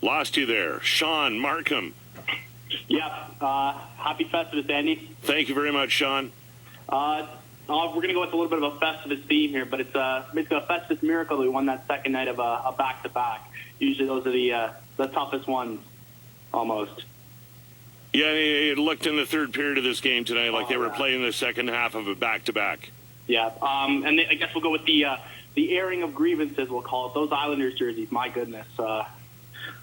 Lost you there. Shawn Markham. Yeah. Happy Festivus, Andy. Thank you very much, Shawn. We're going to go with a little bit of a Festivus theme here, but it's basically a Festivus miracle that we won that second night of a back-to-back. Usually those are the toughest ones, almost. Yeah, it looked in the third period of this game tonight like they were playing the second half of a back-to-back. Yeah, and I guess we'll go with the airing of grievances, we'll call it. Those Islanders jerseys, my goodness.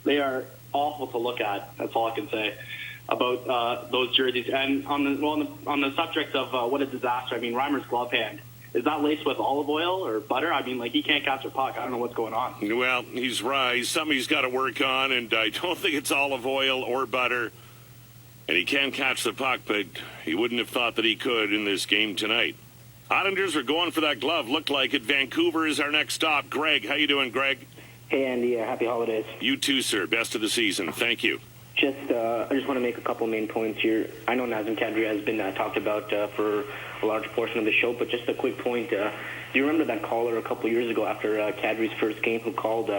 They are awful to look at. That's all I can say about those jerseys. And on the subject of what a disaster, I mean, Reimer's glove hand, is that laced with olive oil or butter? I mean, like, he can't catch a puck. I don't know what's going on. Well, he's right. Something he's got to work on, and I don't think it's olive oil or butter. And he can catch the puck, but he wouldn't have thought that he could in this game tonight. Islanders are going for that glove. Looked like it. Vancouver is our next stop. Greg, how you doing, Greg? Hey, Andy. Happy holidays. You too, sir. Best of the season. Thank you. I just want to make a couple main points here. I know Nazem Kadri has been talked about for a large portion of the show, but just a quick point. Do you remember that caller a couple years ago after Kadri's first game who called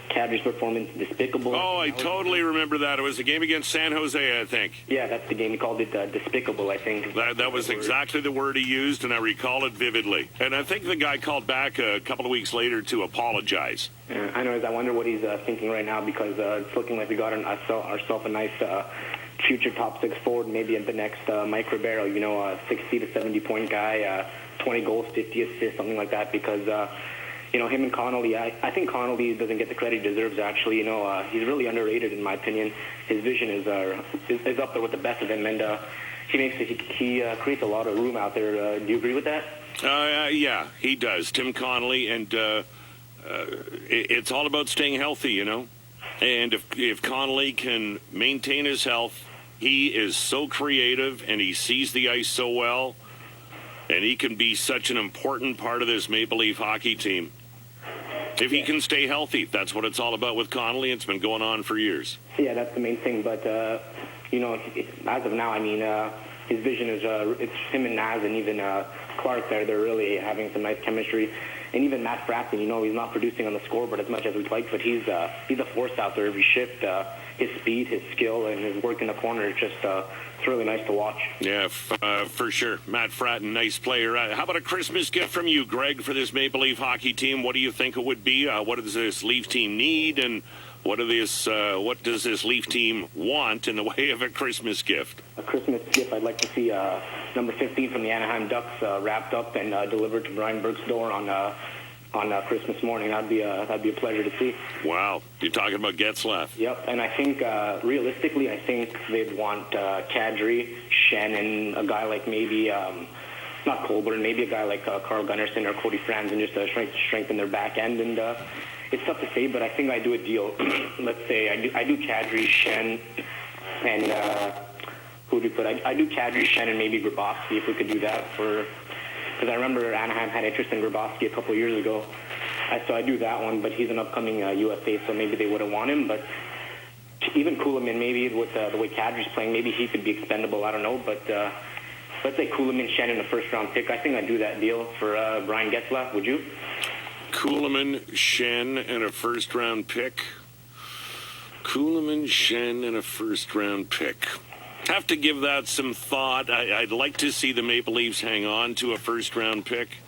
Kadri's performance despicable? Oh, I totally remember that. It was a game against San Jose, I think. Yeah, that's the game. He called it despicable, I think. That was exactly the word he used, and I recall it vividly. And I think the guy called back a couple of weeks later to apologize. I know. I wonder what he's thinking right now, because it's looking like we got ourselves a nice future top six forward, maybe at the next Mike Ribeiro, a 60 to 70 point guy, 20 goals, 50 assists, something like that, because him and Connolly, I think Connolly doesn't get the credit he deserves, actually. He's really underrated, in my opinion. His vision is up there with the best of them, and he creates a lot of room out there. Do you agree with that? Yeah, he does. Tim Connolly, and it's all about staying healthy, And if Connolly can maintain his health, he is so creative and he sees the ice so well, and he can be such an important part of this Maple Leaf hockey team. If he can stay healthy, that's what it's all about with Connolly. It's been going on for years. Yeah, that's the main thing. But, as of now, I mean, his vision is it's him and Naz and even Clark there. They're really having some nice chemistry. And even Matt Frampton, he's not producing on the scoreboard as much as we'd like, but he's a force out there every shift. His speed, his skill, and his work in the corner is just it's really nice to watch. Yeah, for sure. Matt Frampton, nice player. How about a Christmas gift from you, Greg, for this Maple Leaf hockey team? What do you think it would be? What does this Leaf team need, and what does this Leaf team want in the way of a Christmas gift? A Christmas gift, I'd like to see number 15 from the Anaheim Ducks wrapped up and delivered to Brian Burke's door on Christmas morning. That'd be a pleasure to see. Wow, you're talking about Getzlaf. Yep, and I think realistically, I think they'd want Kadri, Shen, and a guy like maybe not Colburn, maybe a guy like Carl Gunnarsson or Cody Franz, and just strengthen their back end. And it's tough to say, but I think I do a deal. Let's say I do Kadri, Shen, and who do we put? I do Kadri, Shen, and maybe Grabowski, if we could do that because I remember Anaheim had interest in Grabowski a couple of years ago. So I do that one, but he's an upcoming USA, so maybe they wouldn't want him. But even Kuhlman, maybe with the way Kadri's playing, maybe he could be expendable. I don't know, but let's say Kuhlman, Shen, in the first-round pick. I think I'd do that deal for Brian Getzlaf. Would you? Kuhlman, Shen, and a first-round pick. Kuhlman, Shen, and a first-round pick. Have to give that some thought. I'd like to see the Maple Leafs hang on to a first-round pick.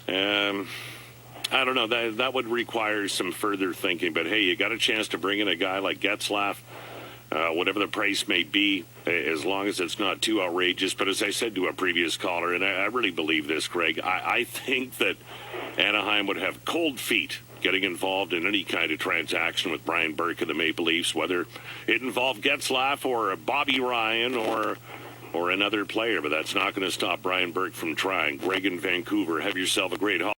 I don't know. That would require some further thinking. But, hey, you got a chance to bring in a guy like Getzlaf, whatever the price may be, as long as it's not too outrageous. But as I said to a previous caller, and I really believe this, Greg, I think that Anaheim would have cold feet getting involved in any kind of transaction with Brian Burke and the Maple Leafs, whether it involved Getzlaf or Bobby Ryan or another player. But that's not going to stop Brian Burke from trying. Greg in Vancouver, have yourself a great holiday.